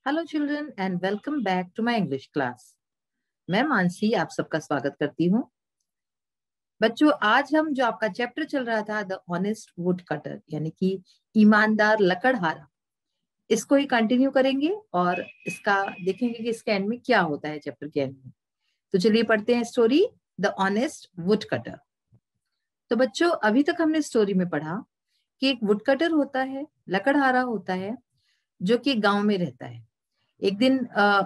Hello children and welcome back to my English class. मैं मानसी आप सबका स्वागत करती हूँ। बच्चों, आज हम जो आपका चैप्टर चल रहा था द ऑनेस्ट वुड कटर यानी कि ईमानदार लकड़हारा, इसको ही कंटिन्यू करेंगे और इसका देखेंगे कि इसके एंड में क्या होता है चैप्टर के एंड में। तो चलिए पढ़ते हैं story the honest would cutter. तो बच्चों, अभी तक हमने स्टोरी में पढ़ा कि एक वुड कटर होता है, लकड़हारा होता है, जो कि गांव में रहता है। एक दिन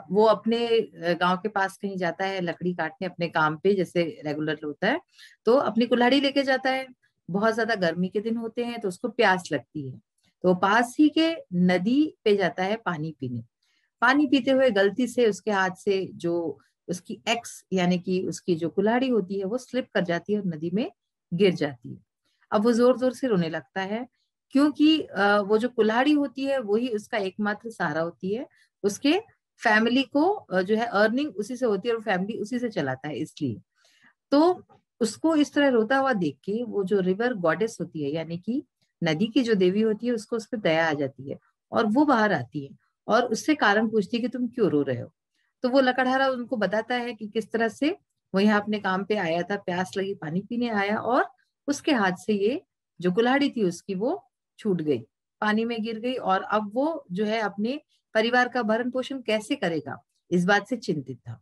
वो अपने गांव के पास कहीं जाता है लकड़ी काटने अपने काम पे, जैसे रेगुलर होता है। तो अपनी कुल्हाड़ी लेके जाता है। बहुत ज्यादा गर्मी के दिन होते हैं तो उसको प्यास लगती है, तो वो पास ही के नदी पे जाता है पानी पीने। पानी पीते हुए गलती से उसके हाथ से जो उसकी एक्स यानी कि उसकी जो कुल्हाड़ी होती है वो स्लिप कर जाती है और नदी में गिर जाती है। अब वो जोर जोर से रोने लगता है, क्योंकि वो जो कुल्हाड़ी होती है वही उसका एकमात्र सहारा होती है। उसके फैमिली को जो है अर्निंग उसी से होती है और फैमिली उसी से चलाता है, इसलिए। तो उसको इस तरह रोता हुआ देख के वो जो रिवर गॉडेस होती है यानी कि नदी की जो देवी होती है, उसको उस पर दया आ जाती है और वो बाहर आती है और उससे कारण पूछती है कि तुम क्यों रो रहे हो। तो वो लकड़हारा उनको बताता है कि किस तरह से वो यहाँ अपने काम पे आया था, प्यास लगी, पानी पीने आया और उसके हाथ से ये जो कुल्हाड़ी थी उसकी वो छूट गई, पानी में गिर गई और अब वो जो है अपने परिवार का भरण पोषण कैसे करेगा, इस बात से चिंतित था।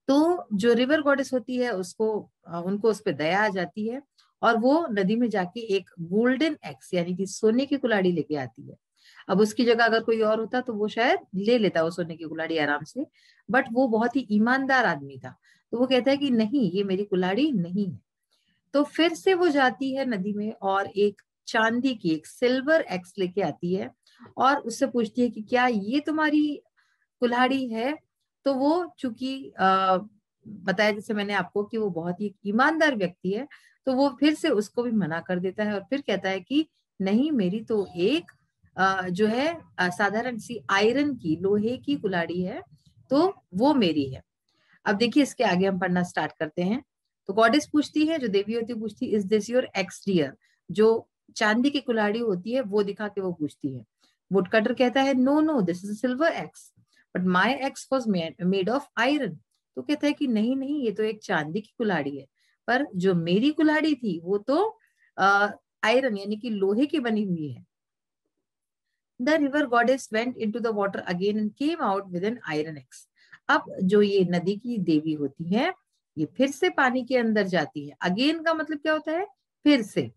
तो जो रिवर गॉडेस होती है उसको उनको उस पर दया आ जाती है और वो नदी में जाके एक गोल्डन एक्स यानी कि सोने की कुल्हाड़ी लेके आती है। अब उसकी जगह अगर कोई और होता तो वो शायद ले लेता वो सोने की कुल्हाड़ी आराम से, बट वो बहुत ही ईमानदार आदमी था। तो वो कहता है कि नहीं, ये मेरी कुल्हाड़ी नहीं है। तो फिर से वो जाती है नदी में और एक चांदी की, एक सिल्वर एक्स लेके आती है और उससे पूछती है कि क्या ये तुम्हारी कुल्हाड़ी है। तो वो चूंकि बताया जैसे मैंने आपको कि वो बहुत ही ईमानदार व्यक्ति है, तो वो फिर से उसको भी मना कर देता है और फिर कहता है कि नहीं, मेरी तो एक जो है साधारण सी आयरन की, लोहे की कुल्हाड़ी है, तो वो मेरी है। अब देखिए इसके आगे हम पढ़ना स्टार्ट करते हैं। तो गॉडेस पूछती है, जो देवी होती है, पूछती is this your axe dear. जो चांदी की कुल्हाड़ी होती है वो दिखा के वो पूछती है। वुडकटर कहता है no no, this is silver axe, but my axe was made of iron. तो कहता है कि नहीं नहीं, ये तो एक चांदी की कुल्हाड़ी है, पर जो मेरी कुल्हाड़ी थी वो तो आयरन यानी कि लोहे की बनी हुई है। The river goddess went into the water again and came out with an iron x. अब जो ये नदी की देवी होती है, ये फिर से पानी के अंदर जाती है। अगेन का मतलब क्या होता है, फिर से।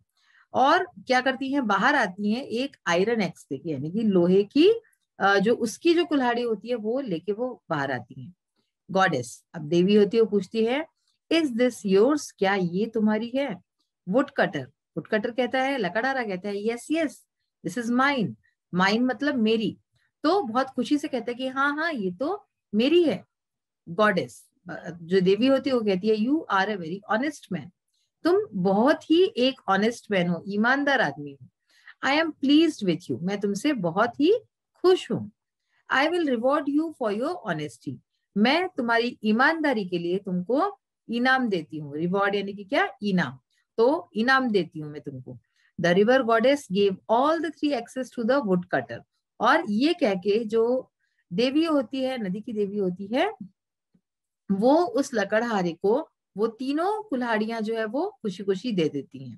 और क्या करती हैं, बाहर आती हैं एक आयरन एक्स लेके यानी कि लोहे की जो उसकी जो कुल्हाड़ी होती है वो लेके वो बाहर आती हैं। गॉडेस, अब देवी होती है, वो पूछती है इज दिस योर्स, क्या ये तुम्हारी है। वुड कटर, वुड कटर कहता है, लकड़हारा कहता है yes yes, this is mine. Mine मतलब मेरी। तो बहुत खुशी से कहता है कि हाँ हाँ, ये तो मेरी है। गॉडेस, जो देवी होती है, वो कहती है you are a very honest man, तुम बहुत ही एक ऑनेस्ट मैन हो, ईमानदार आदमी हो। I am pleased with you, मैं तुमसे बहुत ही खुश हूं। I will reward you for your honesty, मैं तुम्हारी ईमानदारी के लिए तुमको इनाम देती हूँ। रिवॉर्ड यानी कि क्या, इनाम। तो इनाम देती हूँ मैं तुमको। The river goddess gave all the three axes to the wood cutter. और ये कह के जो देवी होती है, नदी की देवी होती है, वो उस लकड़हारे को वो तीनों कुल्हाड़ियां जो है वो खुशी खुशी दे देती हैं।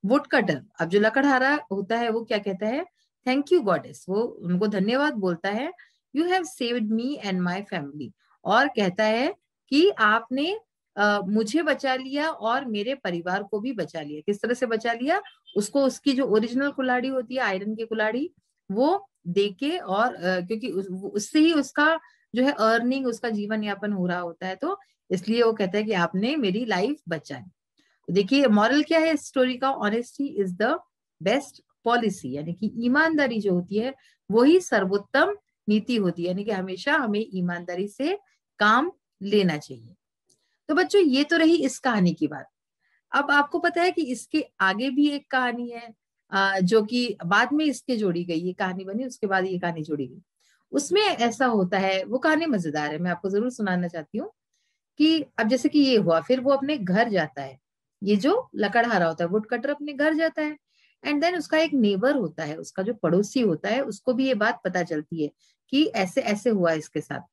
वुड कटर, अब जो लकड़हारा होता है वो क्या कहता है, थैंक यू गॉडेस, वो उनको धन्यवाद बोलता है। You have saved me and my family, और कहता है कि आपने मुझे बचा लिया और मेरे परिवार को भी बचा लिया। किस तरह से बचा लिया, उसको उसकी जो ओरिजिनल कुल्हाड़ी होती है, आयरन की कुल्हाड़ी, वो देके और क्योंकि उससे ही उसका जो है अर्निंग, उसका जीवन यापन हो रहा होता है, तो इसलिए वो कहता है कि आपने मेरी लाइफ बचाई। तो देखिए मॉरल क्या है इस स्टोरी का, honesty is the best policy, यानी कि ईमानदारी जो होती है वही सर्वोत्तम नीति होती है, यानी कि हमेशा हमें ईमानदारी से काम लेना चाहिए। तो बच्चों, ये तो रही इस कहानी की बात। अब आपको पता है कि इसके आगे भी एक कहानी है जो कि बाद में इसके जोड़ी गई, ये कहानी बनी उसके बाद ये कहानी जोड़ी गई। उसमें ऐसा होता है, वो कहानी मजेदार है, मैं आपको जरूर सुनाना चाहती हूँ। कि अब जैसे कि ये हुआ, फिर वो अपने घर जाता है, ये जो लकड़हारा होता है वुड कटर अपने घर जाता है। एंड देन उसका एक नेबर होता है, उसका जो पड़ोसी होता है, उसको भी ये बात पता चलती है कि ऐसे ऐसे हुआ इसके साथ।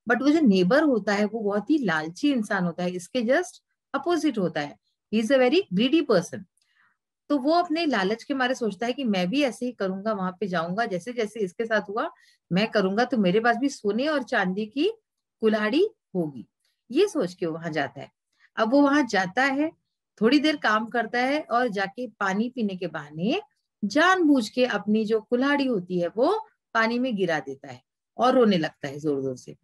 बट वो जो नेबर होता है वो बहुत ही लालची इंसान होता है, इसके जस्ट अपोजिट होता है। He is a very greedy person. तो वो अपने लालच के मारे सोचता है कि मैं भी ऐसे ही करूंगा, वहां पे जाऊंगा, जैसे जैसे इसके साथ हुआ मैं करूंगा, तो मेरे पास भी सोने और चांदी की कुल्हाड़ी होगी। ये सोच के वो वहां जाता है। अब वो वहां जाता है, थोड़ी देर काम करता है और जाके पानी पीने के बहाने जानबूझ के अपनी जो कुल्हाड़ी होती है वो पानी में गिरा देता है और रोने लगता है जोर जोर से।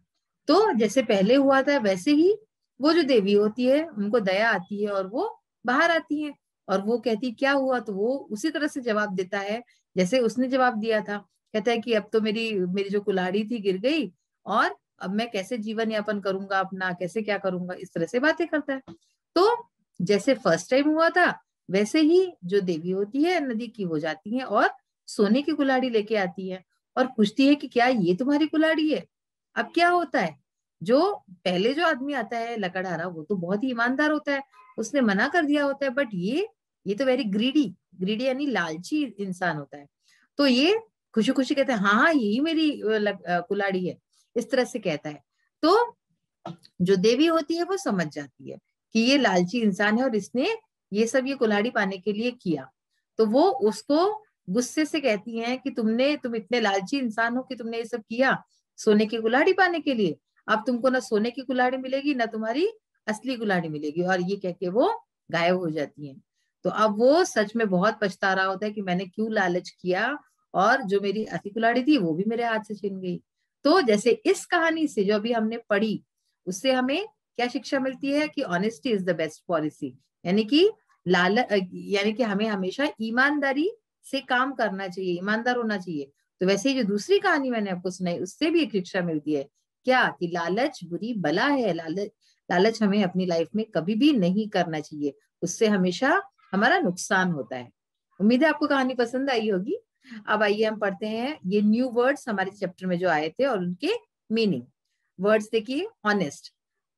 तो जैसे पहले हुआ था वैसे ही वो जो देवी होती है उनको दया आती है और वो बाहर आती है। और वो कहती क्या हुआ, तो वो उसी तरह से जवाब देता है जैसे उसने जवाब दिया था। कहता है कि अब तो मेरी मेरी जो कुल्हाड़ी थी गिर गई, और अब मैं कैसे जीवन यापन करूंगा अपना, कैसे क्या करूंगा, इस तरह से बातें करता है। तो जैसे फर्स्ट टाइम हुआ था वैसे ही जो देवी होती है नदी की वो जाती है और सोने की कुल्हाड़ी लेके आती है और पूछती है कि क्या ये तुम्हारी कुल्हाड़ी है। अब क्या होता है, जो पहले जो आदमी आता है लकड़हारा वो तो बहुत ही ईमानदार होता है, उसने मना कर दिया होता है। बट ये तो वेरी ग्रीडी, ग्रीडी यानी लालची इंसान होता है। तो ये खुशी खुशी कहते हैं हाँ हाँ यही मेरी कुल्हाड़ी है, इस तरह से कहता है। तो जो देवी होती है वो समझ जाती है कि ये लालची इंसान है और इसने ये कुल्हाड़ी पाने के लिए किया। तो वो उसको गुस्से से कहती हैं कि तुम इतने लालची इंसान हो कि तुमने ये सब किया सोने की कुल्हाड़ी पाने के लिए। अब तुमको ना सोने की कुल्हाड़ी मिलेगी ना तुम्हारी असली कुल्हाड़ी मिलेगी। और ये कह के वो गायब हो जाती हैं। तो अब वो सच में बहुत पछता रहा होता है कि मैंने क्यों लालच किया, और जो मेरी असली कुल्हाड़ी थी वो भी मेरे हाथ से छिन गई। तो जैसे इस कहानी से जो अभी हमने पढ़ी, उससे हमें क्या शिक्षा मिलती है कि honesty is the best policy. यानी कि यानी कि हमें हमेशा ईमानदारी से काम करना चाहिए, ईमानदार होना चाहिए। तो वैसे ही जो दूसरी कहानी मैंने आपको सुनाई उससे भी एक शिक्षा मिलती है क्या, कि लालच बुरी बला है। लालच हमें अपनी लाइफ में कभी भी नहीं करना चाहिए, उससे हमेशा हमारा नुकसान होता है। उम्मीद है आपको कहानी पसंद आई होगी। अब आइए हम पढ़ते हैं ये न्यू वर्ड्स हमारे चैप्टर में जो आए थे और उनके मीनिंग। वर्ड्स देखिए, ऑनेस्ट।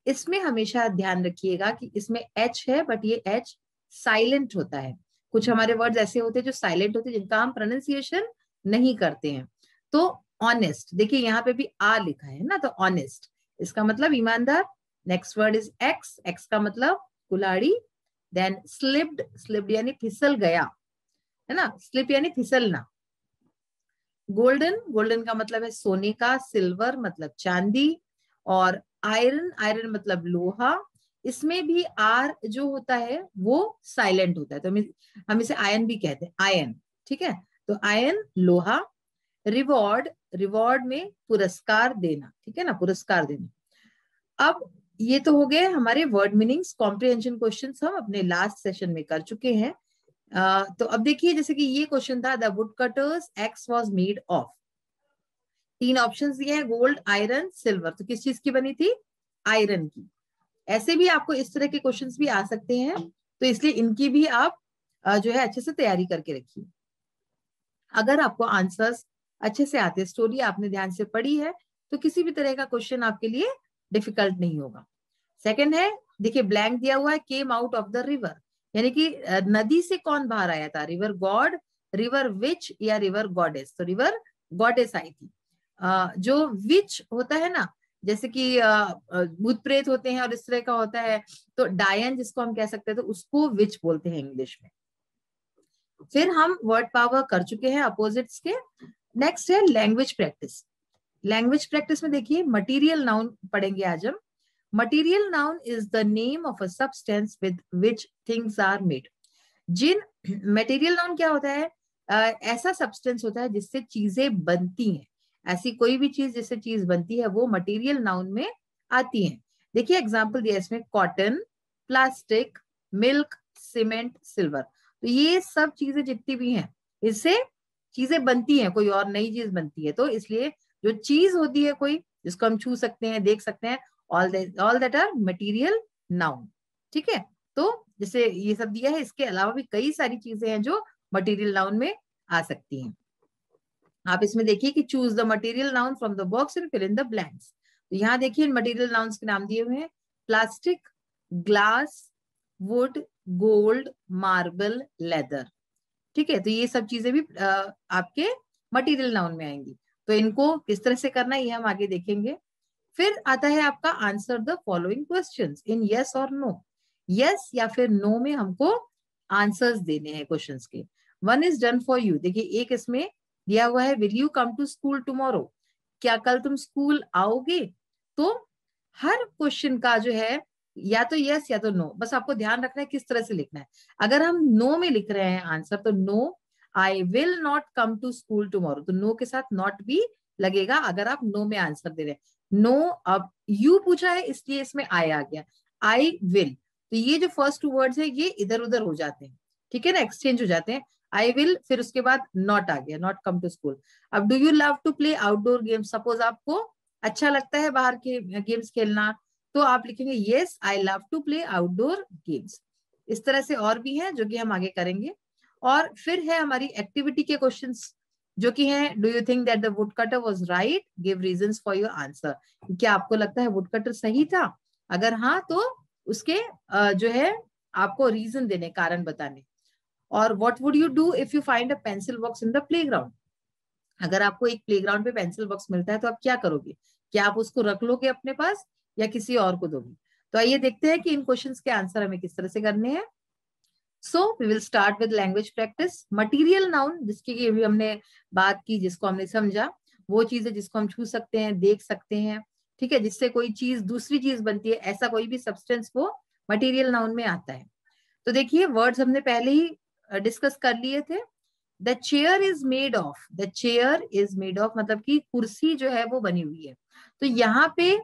इसमें हमेशा ध्यान रखिएगा कि इसमें एच है बट ये एच साइलेंट होता है। कुछ हमारे वर्ड्स ऐसे होते हैं जो साइलेंट होते हैं, जिनका हम प्रोनाउंसिएशन नहीं करते हैं। तो ऑनेस्ट देखिए यहाँ पे भी आ लिखा है ना, तो ऑनेस्ट इसका मतलब ईमानदार। Next word is x, x का मतलब कुल्हाड़ी। देन स्लिप्ड, स्लिप्ड यानी फिसल गया, है ना, स्लिप यानी फिसलना। गोल्डन, गोल्डन का मतलब है सोने का, सिल्वर मतलब चांदी, और आयरन, आयरन मतलब लोहा। इसमें भी आर जो होता है वो साइलेंट होता है, तो हम इसे आयन भी कहते हैं, आयन। ठीक है, तो आयन लोहा। रिवॉर्ड, रिवॉर्ड में पुरस्कार देना, ठीक है ना, पुरस्कार देना। अब ये तो हो गए हमारे वर्ड मीनिंग्स। कॉम्प्रिहेंशन क्वेश्चंस हम अपने लास्ट सेशन में कर चुके हैं। तो अब देखिए जैसे कि ये क्वेश्चन था, the wood cutters x was made of. तीन ऑप्शंस दिए हैं, गोल्ड, आयरन, सिल्वर। तो किस चीज की बनी थी, आयरन की। ऐसे भी आपको इस तरह के क्वेश्चंस भी आ सकते हैं, तो इसलिए इनकी भी आप जो है अच्छे से तैयारी करके रखिए। अगर आपको आंसर्स अच्छे से आते, स्टोरी आपने ध्यान से पढ़ी है, तो किसी भी तरह का क्वेश्चन आपके लिए डिफिकल्ट नहीं होगा। सेकंड है, देखिए ब्लैंक दिया हुआ है, came out of the river, यानी कि नदी से कौन बाहर आया था, रिवर गॉड, रिवर विच या रिवर गॉडेस। तो रिवर गॉडेस आई थी। जो विच होता है ना, जैसे कि भूत प्रेत होते हैं और इस तरह का होता है, तो डायन जिसको हम कह सकते हैं, तो उसको विच बोलते हैं इंग्लिश में। फिर हम वर्ड पावर कर चुके हैं अपोजिट्स के। नेक्स्ट है लैंग्वेज प्रैक्टिस। लैंग्वेज प्रैक्टिस में देखिए मटीरियल नाउन पढ़ेंगे आज हम। Material noun is the name of a substance with which things are made. जिन मटेरियल नाउन क्या होता है, ऐसा सब्सटेंस होता है जिससे चीजें बनती हैं। ऐसी कोई भी चीज जिससे चीज बनती है वो मटेरियल नाउन में आती है। देखिए एग्जांपल दिया इसमें, cotton, plastic, milk, cement, silver. तो ये सब चीजें जितनी भी हैं इससे चीजें बनती हैं, कोई और नई चीज बनती है। तो इसलिए जो चीज होती है कोई जिसको हम छू सकते हैं, देख सकते हैं, all that are material noun. ठीक है, तो जैसे ये सब दिया है, इसके अलावा भी कई सारी चीजें हैं जो मटेरियल नाउन में आ सकती हैं। आप इसमें देखिए कि choose the material noun from the box and fill in the blanks. तो यहाँ देखिए मटेरियल नाउन्स के नाम दिए हुए हैं, plastic, glass, would, gold, marble, leather. ठीक है, तो ये सब चीजें भी आपके मटेरियल नाउन में आएंगी। तो इनको किस तरह से करना है ये हम आगे देखेंगे। फिर आता है आपका answer the following questions in yes और नो। यस या फिर नो में हमको आंसर्स देने हैं क्वेश्चंस के। One is done for you, देखिए एक इसमें दिया हुआ है, will you come to school tomorrow, क्या कल तुम स्कूल आओगे। तो हर क्वेश्चन का जो है या तो यस या तो नो, बस आपको ध्यान रखना है किस तरह से लिखना है। अगर हम नो में लिख रहे हैं आंसर तो no I will not come to school tomorrow, तो नो के साथ नॉट भी लगेगा अगर आप नो में आंसर दे रहे हैं। नो, अब यू पूछा है इसलिए इसमें आई आ गया, आई विल, तो ये जो फर्स्ट टू वर्ड्स है ये इधर उधर हो जाते हैं, ठीक है ना, एक्सचेंज हो जाते हैं। आई विल, फिर उसके बाद नॉट आ गया, नॉट कम टू स्कूल। अब do you love to play outdoor games, suppose आपको अच्छा लगता है बाहर के गेम्स खेलना, तो आप लिखेंगे yes I love to play outdoor games. इस तरह से और भी है जो कि हम आगे करेंगे। और फिर है हमारी एक्टिविटी के क्वेश्चंस जो कि है, do you think that the wood cutter was right, give reasons for your answer, क्या आपको लगता है वुड कटर सही था, अगर हाँ तो उसके जो है आपको रीजन देने, कारण बताने। और what would you do if you find a pencil box in the playground, अगर आपको एक प्लेग्राउंड पे पेंसिल बॉक्स मिलता है तो आप क्या करोगे, क्या आप उसको रख लोगे अपने पास या किसी और को दोगे। तो आइए देखते हैं कि इन क्वेश्चंस के आंसर हमें किस तरह से करने हैं। So we will start with language practice. Material noun जिसकी अभी हमने बात की, जिसको हमने समझा, वो चीज है जिसको हम छू सकते हैं, देख सकते हैं, ठीक है, जिससे कोई चीज दूसरी चीज बनती है, ऐसा कोई भी सब्सटेंस वो मटीरियल नाउन में आता है। तो देखिए वर्ड्स हमने पहले ही डिस्कस कर लिए थे। The chair is made of, the chair is made of मतलब कि कुर्सी जो है वो बनी हुई है। तो यहाँ पे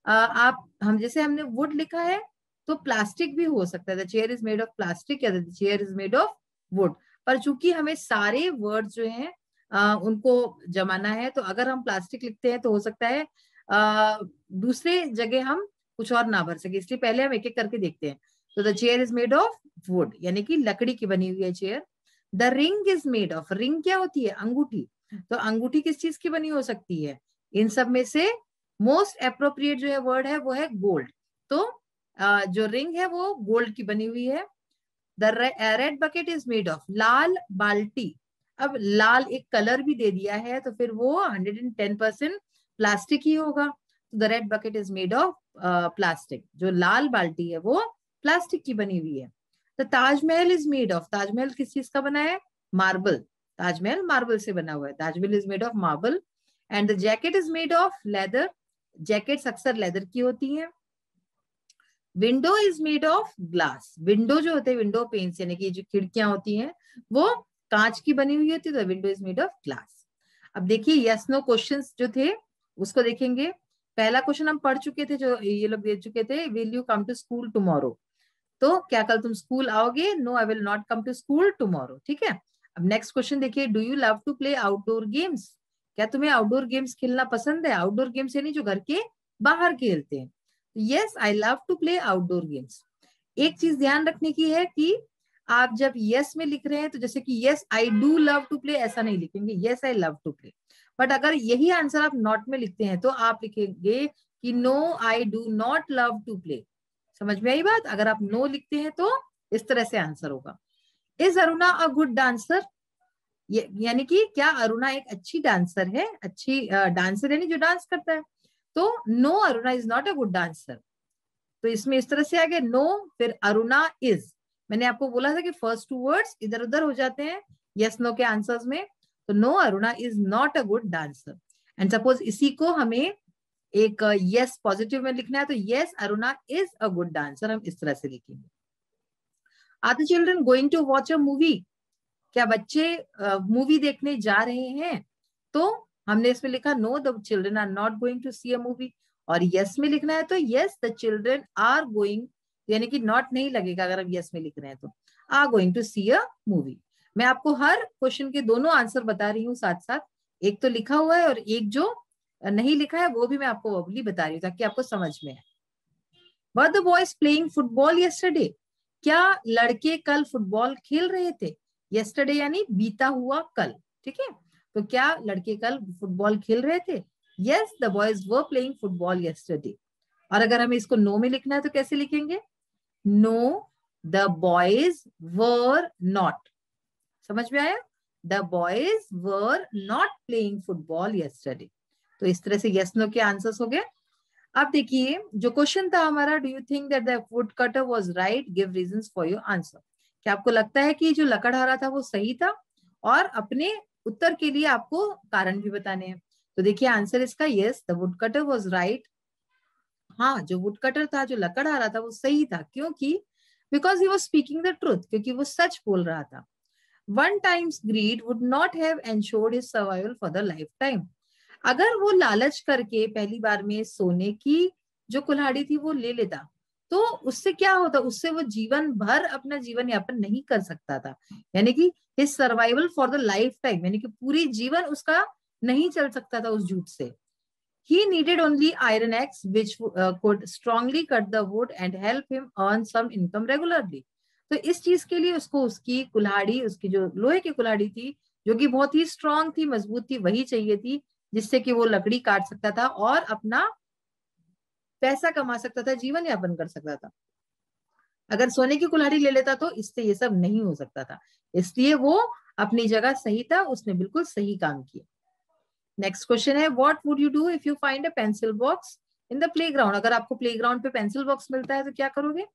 आप, हम जैसे हमने वुड लिखा है तो प्लास्टिक भी हो सकता है, the chair is made of plastic या the chair is made of wood. पर चूंकि हमें सारे वर्ड जो हैं उनको जमाना है, तो अगर हम प्लास्टिक लिखते हैं तो हो सकता है दूसरे जगह हम कुछ और ना भर सके, इसलिए पहले हम एक एक करके देखते हैं। तो the chair is made of would यानी कि लकड़ी की बनी हुई है chair. The ring is made of, ring क्या होती है, अंगूठी, तो अंगूठी किस चीज की बनी हो सकती है, इन सब में से मोस्ट अप्रोप्रिएट जो है वर्ड है वो है गोल्ड। तो जो रिंग है वो गोल्ड की बनी हुई है। The red bucket is made of, लाल बाल्टी, अब लाल एक कलर भी दे दिया है तो फिर वो 110% प्लास्टिक ही होगा। The red bucket is made of plastic, जो लाल बाल्टी है वो प्लास्टिक की बनी हुई है। तो Taj Mahal is made of, Taj Mahal किस चीज का बना है, मार्बल, ताजमहल मार्बल से बना हुआ है, Taj Mahal is made of marble. And the jacket is made of leather, jackets अक्सर लेदर की होती हैं। Window is made of glass, window जो होते हैं विंडो पेन्स यानी कि जो खिड़कियां होती हैं वो कांच की बनी हुई होती है, तो window is made of glass. अब देखिए यस नो क्वेश्चंस जो थे उसको देखेंगे। पहला क्वेश्चन हम पढ़ चुके थे, जो ये लोग दे चुके थे, will you come to school tomorrow, तो क्या कल तुम स्कूल आओगे, no I will not come to school tomorrow, ठीक है। अब नेक्स्ट क्वेश्चन देखिए, do you love to play outdoor games, क्या तुम्हें आउटडोर गेम्स खेलना पसंद है, आउटडोर गेम्स यानी जो घर के बाहर खेलते हैं। Yes I love to play outdoor games. एक चीज ध्यान रखने की है कि आप जब यस में लिख रहे हैं तो जैसे कि yes I do love to play ऐसा नहीं लिखेंगे, yes I love to play. But अगर यही आंसर आप नॉट में लिखते हैं तो आप लिखेंगे कि no I do not love to play. समझ में आई बात, अगर आप नो लिखते हैं तो इस तरह से आंसर होगा। Is Aruna a good dancer, यानी कि क्या अरुणा एक अच्छी डांसर है, अच्छी डांसर यानी जो डांस करता है। तो no Aruna is not a good dancer, तो इसमें इस तरह से आ गया नो फिर अरुणा इज। मैंने आपको बोला था कि फर्स्ट टू वर्ड्स इधर उधर हो जाते हैं यस नो के आंसर्स में, तो no Aruna is not a good dancer. And suppose इसी को हमें एक यस पॉजिटिव में लिखना है तो yes Aruna is a good dancer, हम इस तरह से लिखेंगे। Are the children going to watch a movie, क्या बच्चे मूवी देखने जा रहे हैं, तो हमने इसमें लिखा no the children are not going to see a movie. और यस में लिखना है तो yes the children are going, यानी कि नॉट नहीं लगेगा अगर हम यस में लिख रहे हैं तो, are going to see a movie. मैं आपको हर क्वेश्चन के दोनों आंसर बता रही हूँ साथ साथ, एक तो लिखा हुआ है और एक जो नहीं लिखा है वो भी मैं आपको अगली बता रही हूँ ताकि आपको समझ में आए। Were the boys playing football yesterday, क्या लड़के कल फुटबॉल खेल रहे थे, यस्टरडे यानी बीता हुआ कल, ठीक है। तो क्या लड़के कल फुटबॉल खेल रहे थे, yes the boys were playing football yesterday. और अगर हमें इसको नो में लिखना है तो कैसे लिखेंगे, know the boys were not, समझ में आया? The boys were not playing football yesterday। तो इस तरह से यस नो के आंसर्स हो गए। अब देखिए जो क्वेश्चन था हमारा, do you think that the wood cutter was right, give reasons for your answer. क्या आपको लगता है कि जो लकड़हारा था वो सही था? और अपने उत्तर के लिए आपको कारण भी बताने हैं। तो देखिए आंसर इसका yes, the wood cutter was right. हाँ, जो वुड कटर था, जो लकड़हारा था, वो सही था। क्योंकि because he was speaking the truth, क्योंकि वो सच बोल रहा था। One time's greed would not have ensured his survival for the lifetime. अगर वो लालच करके पहली बार में सोने की जो कुल्हाड़ी थी वो ले लेता, तो उससे क्या होता, उससे वो जीवन भर अपना जीवन यापन नहीं कर सकता था। यानी कि his survival for the life time, यानी कि पूरी जीवन उसका नहीं चल सकता था उस जूट से। He needed only iron axe, which could strongly cut the wood and help him earn some income regularly. तो इस चीज के लिए उसको उसकी कुल्हाड़ी, उसकी जो लोहे की कुल्हाड़ी थी, जो कि बहुत ही स्ट्रांग थी, मजबूत थी, वही चाहिए थी, जिससे कि वो लकड़ी काट सकता था और अपना पैसा कमा सकता था, जीवन यापन कर सकता था। अगर सोने की कुल्हाड़ी ले लेता तो इससे ये सब नहीं हो सकता था। इसलिए वो अपनी जगह सही था, उसने बिल्कुल सही काम किया। नेक्स्ट क्वेश्चन है, what would you do if you find a pencil box in the playground. अगर आपको प्लेग्राउंड पे पेंसिल बॉक्स मिलता है तो क्या करोगे?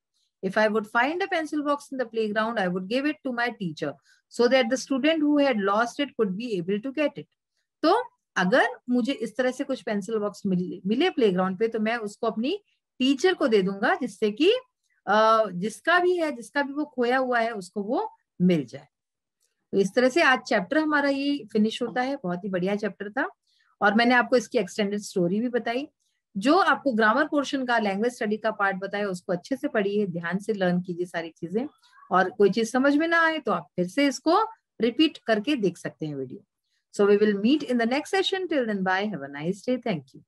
If I would find a pencil box in the playground I would give it to my teacher so that the student who had lost it could be able to get it. तो अगर मुझे इस तरह से कुछ pencil box मिले playground पे, तो मैं उसको अपनी टीचर को दे दूंगा, जिससे कि जिसका भी वो खोया हुआ है उसको वो मिल जाए। तो इस तरह से आज चैप्टर हमारा ये फिनिश होता है। बहुत ही बढ़िया चैप्टर था और मैंने आपको इसकी एक्सटेंडेड स्टोरी भी बताई। जो आपको ग्रामर पोर्शन का, लैंग्वेज स्टडी का पार्ट बताया, उसको अच्छे से पढ़िए, ध्यान से लर्न कीजिए सारी चीजें। और कोई चीज समझ में ना आए तो आप फिर से इसको रिपीट करके देख सकते हैं video. So we will meet in the next session. Till then bye, have a nice day, thank you.